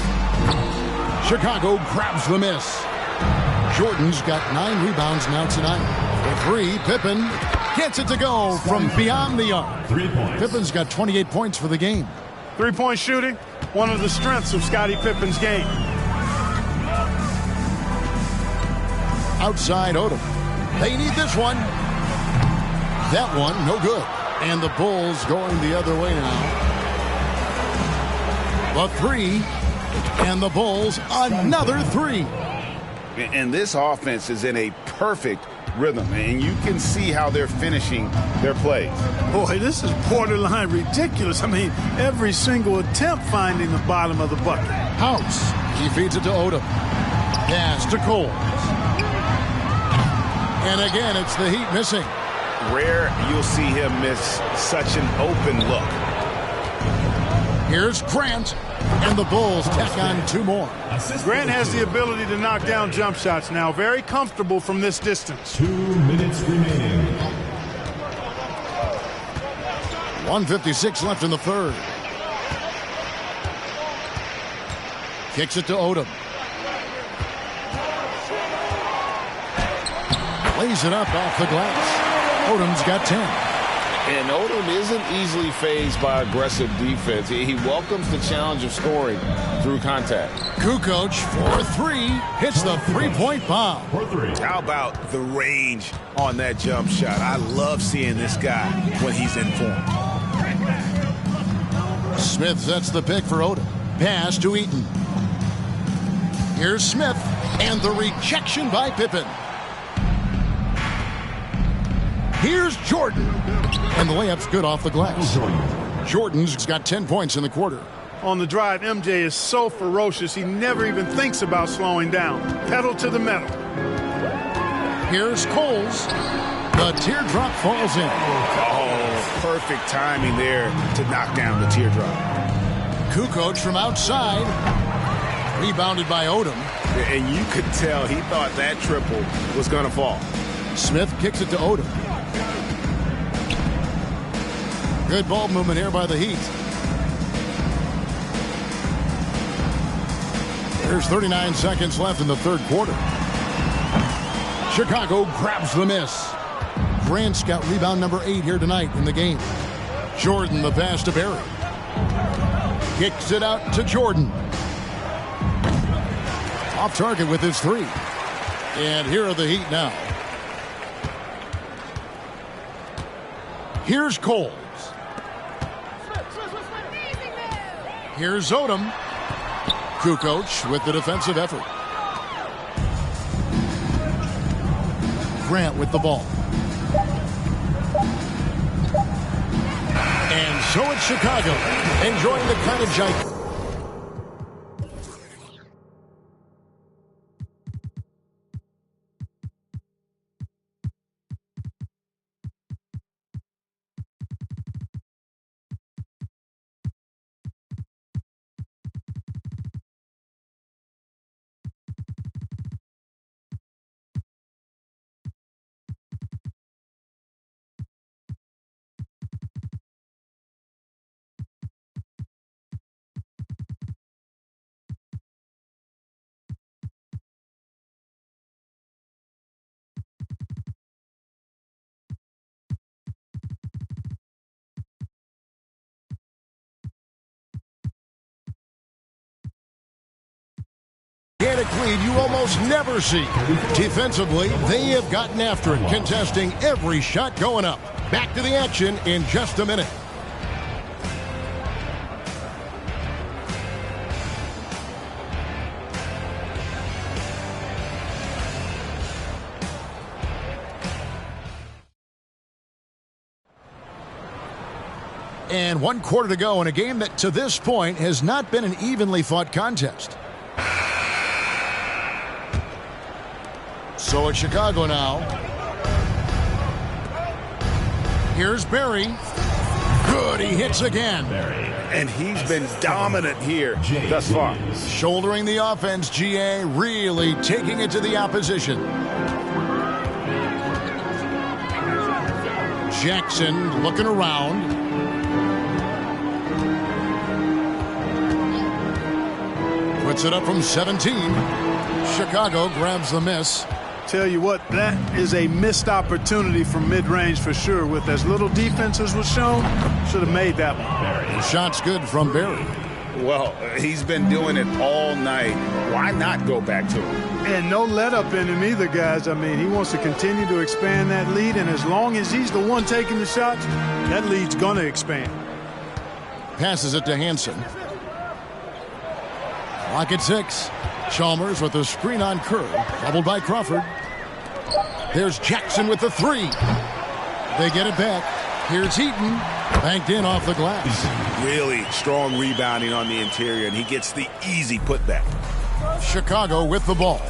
Chicago grabs the miss. Jordan's got 9 rebounds now tonight. For 3, Pippen gets it to go from beyond the arc. 3 points. Pippen's got 28 points for the game. 3-point shooting, one of the strengths of Scottie Pippen's game. Outside Odom. They need this one. That one, no good. And the Bulls going the other way now. The 3. And the Bulls, another 3. And this offense is in a perfect rhythm, and you can see how they're finishing their plays. Boy, this is borderline ridiculous. I mean, every single attempt finding the bottom of the bucket. House. He feeds it to Odom. Pass to Coles. And again, it's the Heat missing. Rare you'll see him miss such an open look. Here's Grant. And the Bulls tack on 2 more. Grant has the ability to knock down jump shots now. Very comfortable from this distance. 2 minutes remaining. 1:56 left in the third. Kicks it to Odom. Lays it up off the glass. Odom's got 10. And Odom isn't easily fazed by aggressive defense. He welcomes the challenge of scoring through contact. Kukoc for 3. Hits the 3-point bomb. For 3. How about the range on that jump shot? I love seeing this guy when he's in form. Smith sets the pick for Odom. Pass to Eaton. Here's Smith. And the rejection by Pippen. Here's Jordan. And the layup's good off the glass. Jordan's got 10 points in the quarter. On the drive, MJ is so ferocious, he never even thinks about slowing down. Pedal to the metal. Here's Coles. The teardrop falls in. Oh, perfect timing there to knock down the teardrop. Kukoc from outside. Rebounded by Odom. And you could tell he thought that triple was going to fall. Smith kicks it to Odom. Good ball movement here by the Heat. There's 39 seconds left in the third quarter. Chicago grabs the miss. Grant's got rebound number 8 here tonight in the game. Jordan the pass to Barry. Kicks it out to Jordan. Off target with his 3. And here are the Heat now. Here's Coles. Here's Odom. Kukoc with the defensive effort. Grant with the ball. And so it's Chicago enjoying the kind of giant. dramatic lead you almost never see. Defensively, they have gotten after it, contesting every shot going up. Back to the action in just a minute. And 1 quarter to go in a game that to this point has not been an evenly fought contest. So it's Chicago now. Here's Barry. Good, he hits again. And he's been dominant here thus far. Shouldering the offense, GA really taking it to the opposition. Jackson looking around. Puts it up from 17. Chicago grabs the miss. Tell you what, that is a missed opportunity from mid-range for sure. With as little defense as was shown, should have made that one. The shot's good from Barry. Well, he's been doing it all night. Why not go back to him? And no let-up in him either, guys. I mean, he wants to continue to expand that lead, and as long as he's the one taking the shots, that lead's going to expand. Passes it to Hansen. Clock at 6. Chalmers with a screen on Kerr. Doubled by Crawford. There's Jackson with the 3. They get it back. Here's Eaton. Banked in off the glass. Really strong rebounding on the interior, and he gets the easy putback. Chicago with the ball.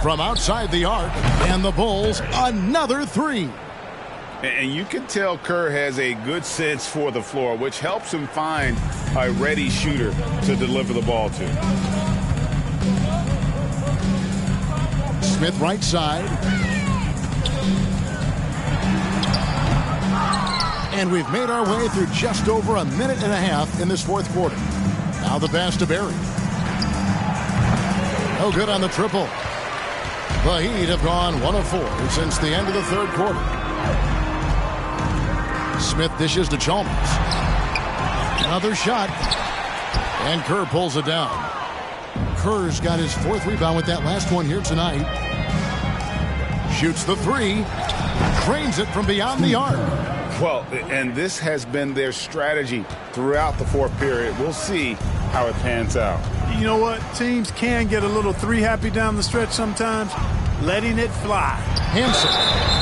From outside the arc. And the Bulls, another 3. And you can tell Kerr has a good sense for the floor, which helps him find a ready shooter to deliver the ball to. Smith right side. And we've made our way through just over a minute and a half in this 4th quarter. Now the pass to Barry. No good on the triple. The Heat have gone 1 of 4 since the end of the 3rd quarter. Smith dishes to Chalmers. Another shot. And Kerr pulls it down. Kerr's got his 4th rebound with that last one here tonight. Shoots the 3. Trains it from beyond the arc. Well, and this has been their strategy throughout the 4th period. We'll see how it pans out. You know what? Teams can get a little 3 happy down the stretch sometimes. Letting it fly. Hansen.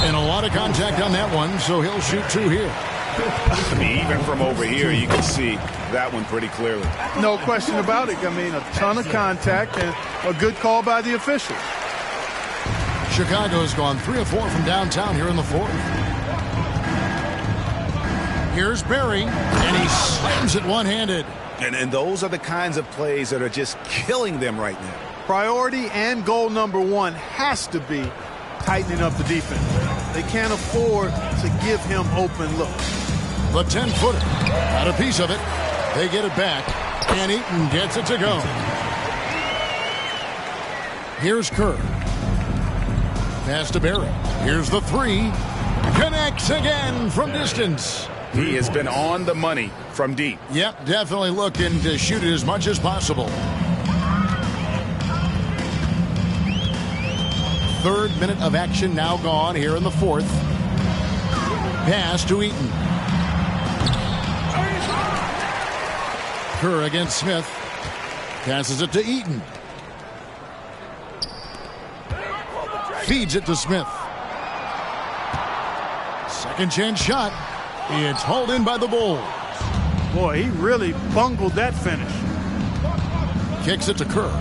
And a lot of contact on that one, so he'll shoot 2 here. I mean, even from over here, you can see that one pretty clearly. No question about it. I mean, a ton of contact and a good call by the official. Chicago's gone 3 of 4 from downtown here in the 4th. Here's Barry, and he slams it one-handed. And those are the kinds of plays that are just killing them right now. Priority and goal number 1 has to be tightening up the defense. They can't afford to give him open looks. The 10-footer got a piece of it. They get it back, and Eaton gets it to go. Here's Kerr. Pass to Barry. Here's the 3. Connects again from distance. He has been on the money from deep. Yep, definitely looking to shoot it as much as possible. 3rd minute of action now gone here in the 4th. Pass to Eaton. Kerr against Smith. Passes it to Eaton. Feeds it to Smith. Second chance shot. It's hauled in by the Bulls. Boy, he really bungled that finish. Kicks it to Kerr.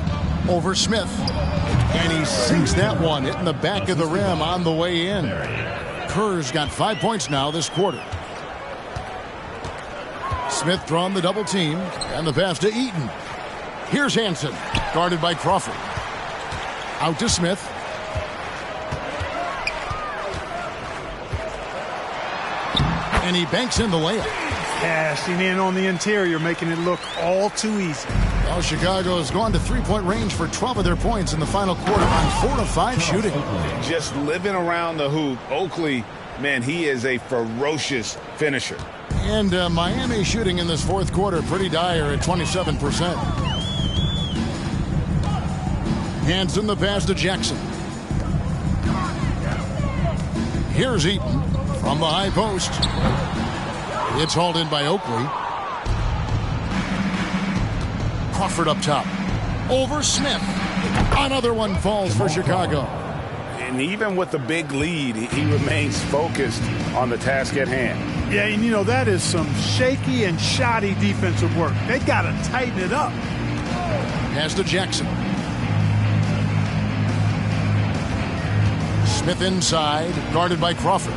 Over Smith. And he sinks that one, hitting the back of the rim on the way in. Kerr's got 5 points now this quarter. Smith drawn the double team. And the pass to Eaton. Here's Hansen. Guarded by Crawford. Out to Smith. And he banks in the layup. Cashing in on the interior, making it look all too easy. Well, Chicago has gone to 3-point range for 12 of their points in the final quarter on 4 of 5 shooting. Just living around the hoop. Oakley, man, he is a ferocious finisher. And Miami shooting in this 4th quarter pretty dire at 27%. Hands in the pass to Jackson. Here's Eaton from the high post. It's hauled in by Oakley. Crawford up top. Over Smith. Another one falls for Chicago. And even with the big lead, he remains focused on the task at hand. Yeah, and you know, that is some shaky and shoddy defensive work. They got to tighten it up. Pass to Jackson. Smith inside, guarded by Crawford.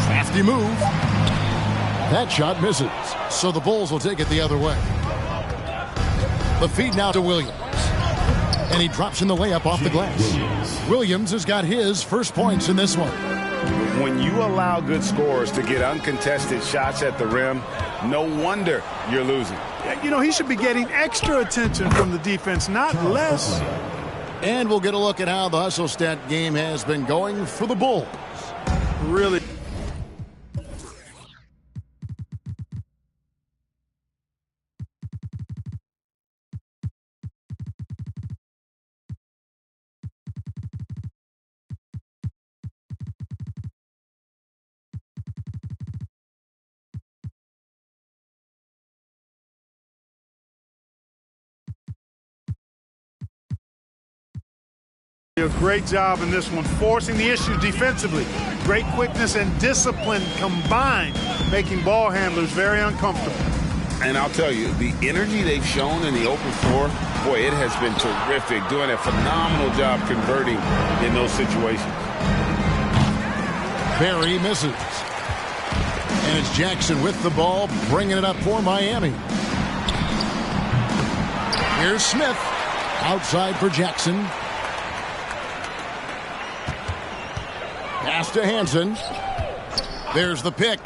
Crafty move. That shot misses, so the Bulls will take it the other way. The feed now to Williams. And he drops in the layup off the glass. Williams has got his first points in this one. When you allow good scorers to get uncontested shots at the rim, no wonder you're losing. You know, he should be getting extra attention from the defense, not less. And we'll get a look at how the hustle stat game has been going for the Bulls. Really. A great job in this one, forcing the issues defensively. Great quickness and discipline combined, making ball handlers very uncomfortable. And I'll tell you, the energy they've shown in the open floor, boy, it has been terrific, doing a phenomenal job converting in those situations. Barry misses. And it's Jackson with the ball, bringing it up for Miami. Here's Smith, outside for Jackson. Pass to Hansen. There's the pick.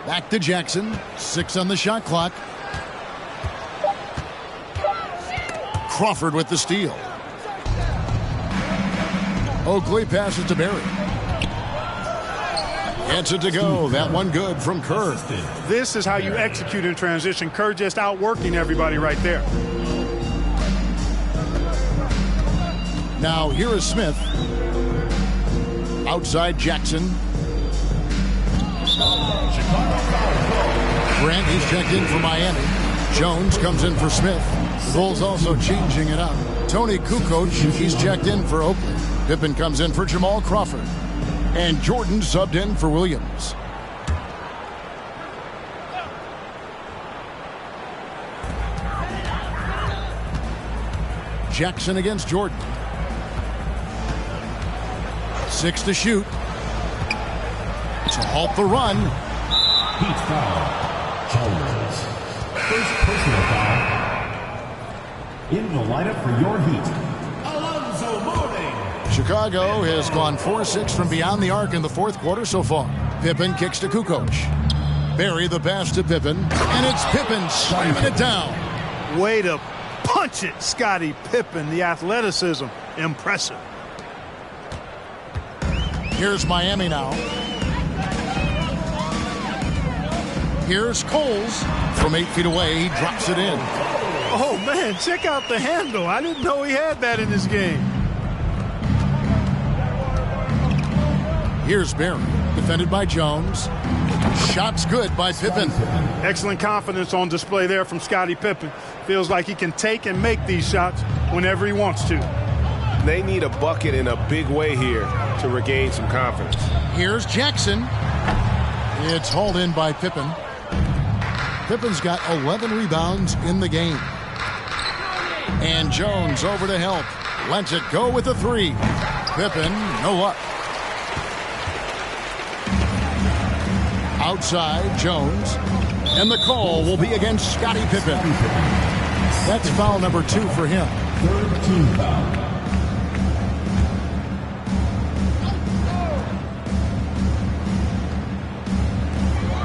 Back to Jackson. 6 on the shot clock. Crawford with the steal. Oakley passes to Barry. Gets it to go. That one good from Kerr. This is how you execute in transition. Kerr just outworking everybody right there. Now here is Smith. Outside Jackson. Grant, he's checked in for Miami. Jones comes in for Smith. The Bulls also changing it up. Tony Kukoc, he's checked in for Oakley. Pippen comes in for Jamal Crawford. And Jordan subbed in for Williams. Jackson against Jordan. 6 to shoot. To halt the run. Heat foul. Jones. First personal foul. In the lineup for your Heat, Alonzo Mourning. Chicago has gone 4-6 from beyond the arc in the fourth quarter so far. Pippen kicks to Kukoc. Barry the pass to Pippen. And it's Pippen slamming it down. Way to punch it, Scottie Pippen. The athleticism, impressive. Here's Miami now. Here's Coles. From 8 feet away, he drops it in. Oh, man, check out the handle. I didn't know he had that in his game. Here's Barry, defended by Jones. Shots good by Pippen. Excellent confidence on display there from Scottie Pippen. Feels like he can take and make these shots whenever he wants to. They need a bucket in a big way here to regain some confidence. Here's Jackson. It's hauled in by Pippen. Pippen's got 11 rebounds in the game. And Jones over to help. Lets it go with a 3. Pippen, no luck. Outside, Jones. And the call will be against Scottie Pippen. That's foul number 2 for him. Third team foul.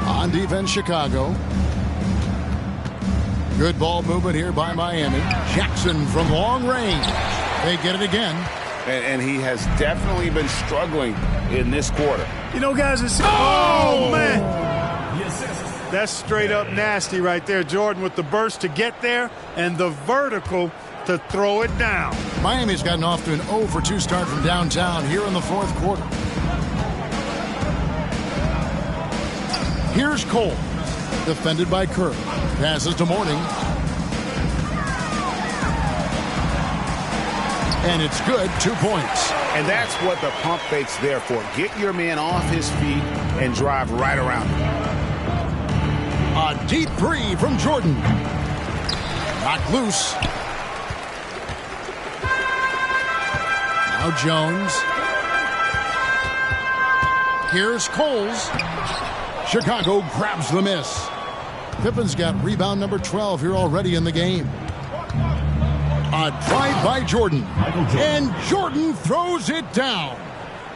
On defense, Chicago. Good ball movement here by Miami. Jackson from long range. They get it again. And he has definitely been struggling in this quarter. You know, guys, it's... Oh, man. The assist That's straight up nasty right there. Jordan with the burst to get there and the vertical to throw it down. Miami's gotten off to an 0 for 2 start from downtown here in the fourth quarter. Here's Cole, defended by Kerr. Passes to Mourning. And it's good, 2 points. And that's what the pump fake's there for. Get your man off his feet and drive right around him. A deep three from Jordan. Knocked loose. Now Jones. Here's Coles. Chicago grabs the miss. Pippen's got rebound number 12 here already in the game. A drive by Jordan. And Jordan throws it down.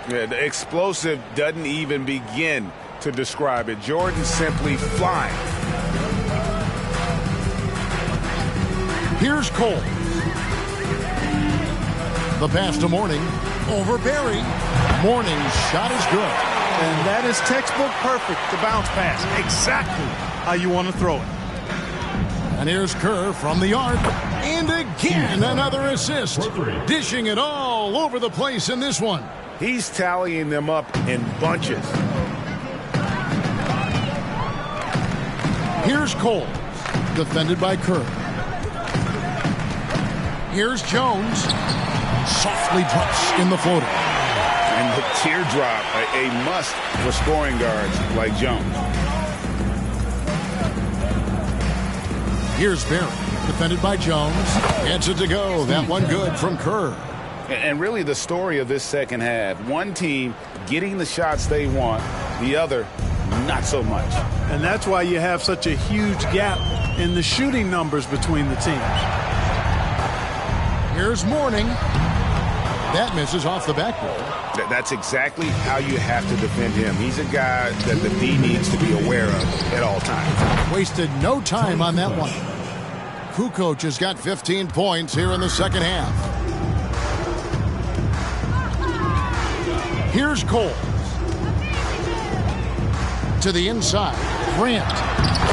Yeah, the explosive doesn't even begin to describe it. Jordan simply flying. Here's Cole. The pass to Mourning. Over Barry. Mourning's shot is good. And that is textbook perfect, the bounce pass. Exactly how you want to throw it. And here's Kerr from the arc. And again, another assist. Dishing it all over the place in this one. He's tallying them up in bunches. Here's Cole, defended by Kerr. Here's Jones. Softly drops in the floater. And the teardrop, a must for scoring guards like Jones. Here's Barry, defended by Jones. Gets it to go. That one good from Kerr. And really the story of this second half, one team getting the shots they want, the other not so much. And that's why you have such a huge gap in the shooting numbers between the teams. Here's Mourning. That misses off the backboard. That's exactly how you have to defend him. He's a guy that the D needs to be aware of at all times. Wasted no time on that one. Kukoc has got 15 points here in the second half. Here's Cole. To the inside. Grant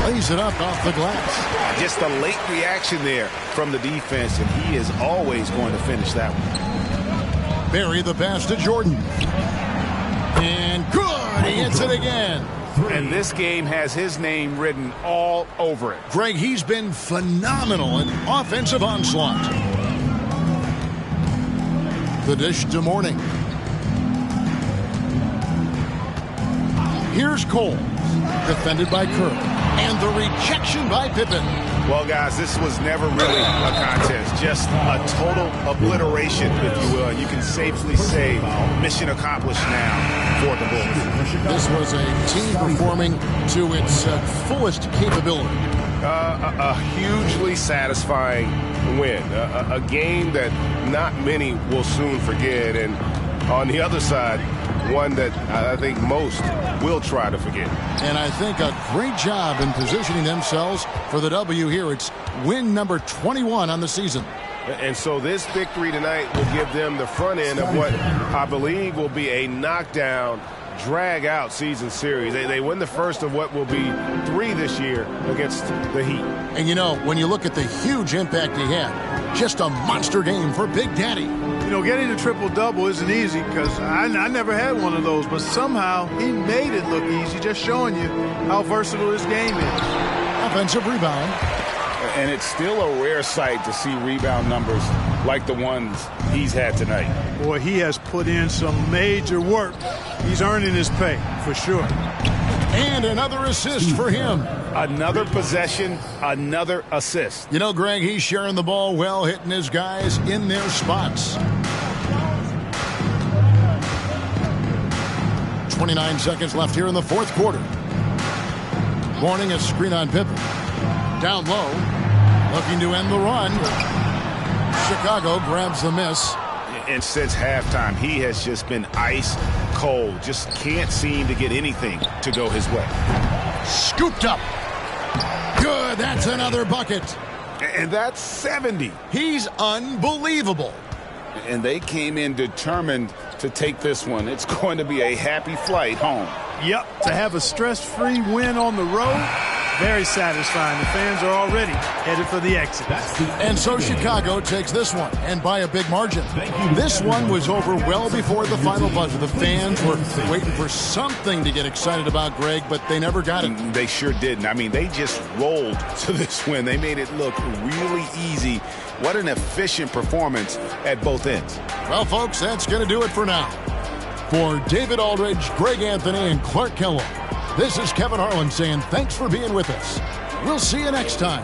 lays it up off the glass. Just a late reaction there from the defense, and he is always going to finish that one. Barry the pass to Jordan. And good! He hits it again. And this game has his name written all over it. Greg, he's been phenomenal in offensive onslaught. The dish to Mourning. Here's Cole, defended by Kerr. And the rejection by Pippen. Well, guys, this was never really a contest. Just a total obliteration, if you will. You can safely say mission accomplished now for the Bulls. This was a team performing to its fullest capability. A hugely satisfying win. A game that not many will soon forget. And on the other side, one that I think most will try to forget. And I think a great job in positioning themselves for the W here. It's win number 21 on the season. And so this victory tonight will give them the front end of what I believe will be a knockdown, drag-out season series. They win the first of what will be 3 this year against the Heat. And, you know, when you look at the huge impact he had, just a monster game for Big Daddy. You know, getting a triple-double isn't easy because I never had one of those, but somehow he made it look easy, just showing you how versatile his game is. Offensive rebound. And it's still a rare sight to see rebound numbers like the ones he's had tonight. Boy, he has put in some major work. He's earning his pay, for sure. And another assist for him. Another possession, another assist. You know, Greg, he's sharing the ball well, hitting his guys in their spots. 29 seconds left here in the fourth quarter. Mourning a screen on Pippen. Down low, looking to end the run. Chicago grabs the miss. And since halftime, he has just been ice cold. Just can't seem to get anything to go his way. Scooped up. Good, that's another bucket. And that's 70. He's unbelievable. And they came in determined to take this one. It's going to be a happy flight home. Yep, to have a stress-free win on the road, Very satisfying. The fans are already headed for the exit. And so Chicago takes this one, and by a big margin. This one was over well before the final buzzer. The fans were waiting for something to get excited about, Greg, but they never got it. They sure didn't. I mean, they just rolled to this win. They made it look really easy. What an efficient performance at both ends. Well, folks, that's going to do it for now. For David Aldridge, Greg Anthony, and Clark Kellogg, this is Kevin Harlan saying thanks for being with us. We'll see you next time.